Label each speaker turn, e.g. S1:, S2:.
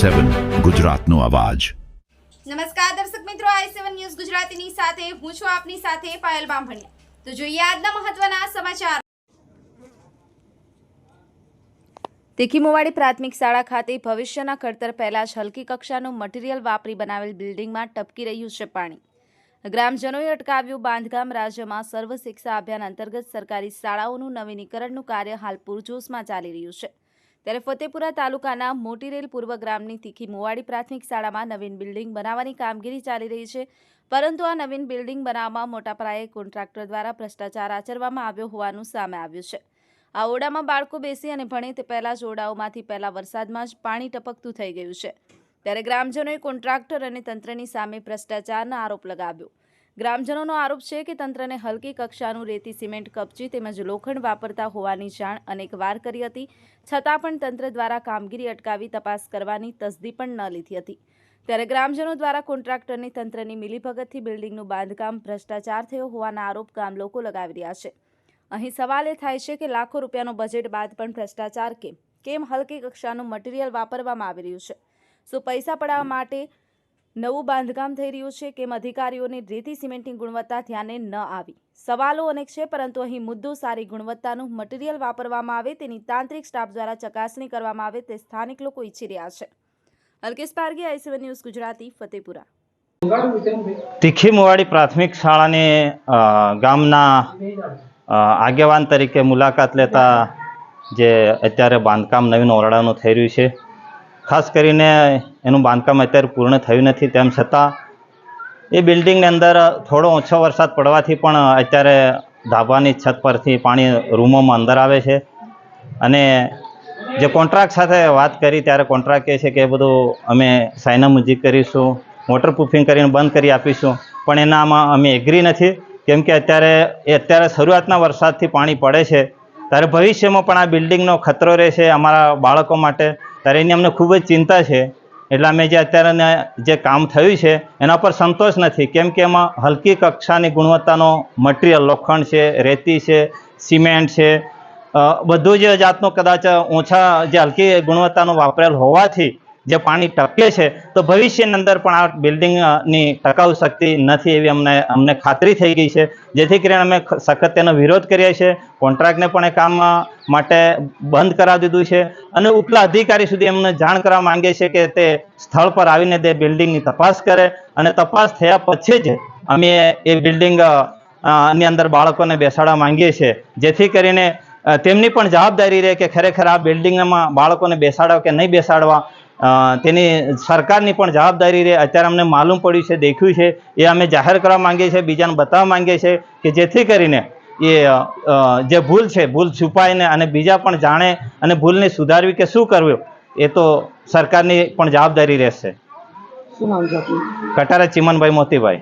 S1: i7 ગુજરાતનો અવાજ।
S2: નમસ્કાર દર્શક મિત્રો, i7 ન્યૂઝ ગુજરાતીની સાથે હું છું આપની સાથે પાયલ બામભણિયા। તો જોઈએ આજના મહત્વના સમાચાર। તીખીમોવાડી પ્રાથમિક શાળા ખાતે ભવિષ્યના ઘડતર પહેલા જ હલકી કક્ષાનું મટીરીયલ વાપરી બનાવેલ બિલ્ડિંગમાં ટપકી રહ્યું છે પાણી। ગ્રામજનોએ અટકાવ્યું બાંધકામ। રાજ્યમાં સર્વ શિક્ષા અભિયાન અંતર્ગત સરકારી શાળાઓનું નવીનીકરણનું કાર્ય હાલ પૂરજોશમાં ચાલી રહ્યું છે। ત્યારે ફતેપુરા તાલુકાના મોટીરેલ પૂર્વ ગ્રામની તીખીમોવાડી પ્રાથમિક શાળામાં નવીન બિલ્ડિંગ બનાવવાની કામગીરી ચાલી રહી છે, પરંતુ આ નવીન બિલ્ડિંગ બનાવવામાં મોટા પાયે કોન્ટ્રાક્ટર દ્વારા ભ્રષ્ટાચાર આચરવામાં આવ્યો હોવાનું સામે આવ્યું છે। આ ઓરડામાં બાળકો બેસી અને ભણે તે પહેલા જ ઓરડાઓમાંથી પહેલા વરસાદમાં જ પાણી ટપકતું થઈ ગયું છે। ત્યારે ગ્રામજનોએ કોન્ટ્રાક્ટર અને તંત્રની સામે ભ્રષ્ટાચારનો આરોપ લગાવ્યો। ગ્રામજનોનો આરોપ છે કે તંત્રને હલકી કક્ષાનું રેતી સિમેન્ટ કપચી તેમજ લોખંડ વાપરતા હોવાની જાણ અનેકવાર કરી હતી, છતાં પણ તંત્ર દ્વારા કામગીરી અટકાવી તપાસ કરવાની તસદી પણ ન લીધી હતી। ત્યારે ગ્રામજનો દ્વારા કોન્ટ્રાક્ટરની તંત્રની મિલીભગતથી બિલ્ડિંગનું બાંધકામ ભ્રષ્ટાચાર થયો હોવાના આરોપ ગામ લોકો લગાવી રહ્યા છે। અહીં સવાલ એ થાય છે કે લાખો રૂપિયાનો બજેટ બાદ પણ ભ્રષ્ટાચાર કેમ હલકી કક્ષાનું મટીરીયલ વાપરવામાં આવી રહ્યું છે? શું પૈસા પડાવવા માટે નવું બાંધકામ થઈ રહ્યું છે? કેમ અધિકારીઓની રેતી સિમેન્ટની ગુણવત્તા ધ્યાને ન આવી? સવાલો અનેક છે, પરંતુ અહીં મુદ્દો સારી ગુણવત્તાનું મટીરીયલ વાપરવામાં આવે તેની તાંત્રિક સ્ટાફ દ્વારા ચકાસણી કરવામાં આવે તે સ્થાનિક લોકો ઈચ્છી રહ્યા છે। Alkesh Pargi, i7 News Gujarati, Fatepura.
S3: તીખીમોવાડી પ્રાથમિક શાળાને ગામના આગેવાન તરીકે મુલાકાત લેતા જે અત્યારે બાંધકામ નવીન ઓરડાનું થઈ રહ્યું છે, ખાસ કરીને એનું બાંધકામ અત્યારે પૂર્ણ થયું નથી, તેમ છતાં એ બિલ્ડિંગની અંદર થોડો ઓછો વરસાદ પડવાથી પણ અત્યારે ધાબાની છત પરથી પાણી રૂમોમાં અંદર આવે છે। અને જે કોન્ટ્રાક્ટ સાથે વાત કરી ત્યારે કોન્ટ્રાક્ટ કહે છે કે એ બધું અમે સાઇનામુજી કરીશું, વોટરપ્રૂફિંગ કરીને બંધ કરી આપીશું, પણ એનામાં અમે એગ્રી નથી, કેમ કે અત્યારે શરૂઆતના વરસાદથી પાણી પડે છે ત્યારે ભવિષ્યમાં પણ આ બિલ્ડિંગનો ખતરો રહેશે અમારા બાળકો માટે, ત્યારે એની અમને ખૂબ જ ચિંતા છે। એટલે અમે જે અત્યારે જે કામ થયું છે એના પર સંતોષ નથી, કેમ કે એમાં હલકી કક્ષાની ગુણવત્તાનો મટીરિયલ લોખંડ છે, રેતી છે, સિમેન્ટ છે, બધું જ જાતનું કદાચ ઓછા જે હલકી ગુણવત્તાનું વાપરેલ હોવાથી જે પાણી ટપકે છે, તો ભવિષ્યની અંદર પણ આ બિલ્ડિંગની ટકાઉ શક્તિ નથી એવી અમને ખાતરી થઈ ગઈ છે, જેથી કરીને અમે સખત તેનો વિરોધ કરીએ છીએ। કોન્ટ્રાક્ટને પણ એ કામ માટે બંધ કરાવી દીધું છે અને ઉપલા અધિકારી સુધી એમને જાણ કરવા માંગે છે કે તે સ્થળ પર આવીને તે બિલ્ડિંગની તપાસ કરે, અને તપાસ થયા પછી જ અમે એ બિલ્ડિંગ ની અંદર બાળકોને બેસાડવા માંગીએ છીએ, જેથી કરીને તેમની પણ જવાબદારી રહે કે ખરેખર આ બિલ્ડિંગમાં બાળકોને બેસાડવા કે નહીં બેસાડવા, તેની સરકારની પણ જવાબદારી રહે। અત્યારે અમને માલુમ પડ્યું છે, દેખ્યું છે, એ અમે જાહેર કરવા માંગીએ છીએ, બીજાને બતાવવા માંગીએ છીએ કે જેથી કરીને એ જે ભૂલ છે ભૂલ છુપાઈને અને બીજા પણ જાણે અને ભૂલને સુધારવી કે શું કરવું એ તો સરકારની પણ જવાબદારી રહેશે।
S4: શું નામ છે આપનું?
S3: કટારા ચીમનભાઈ મોતીભાઈ।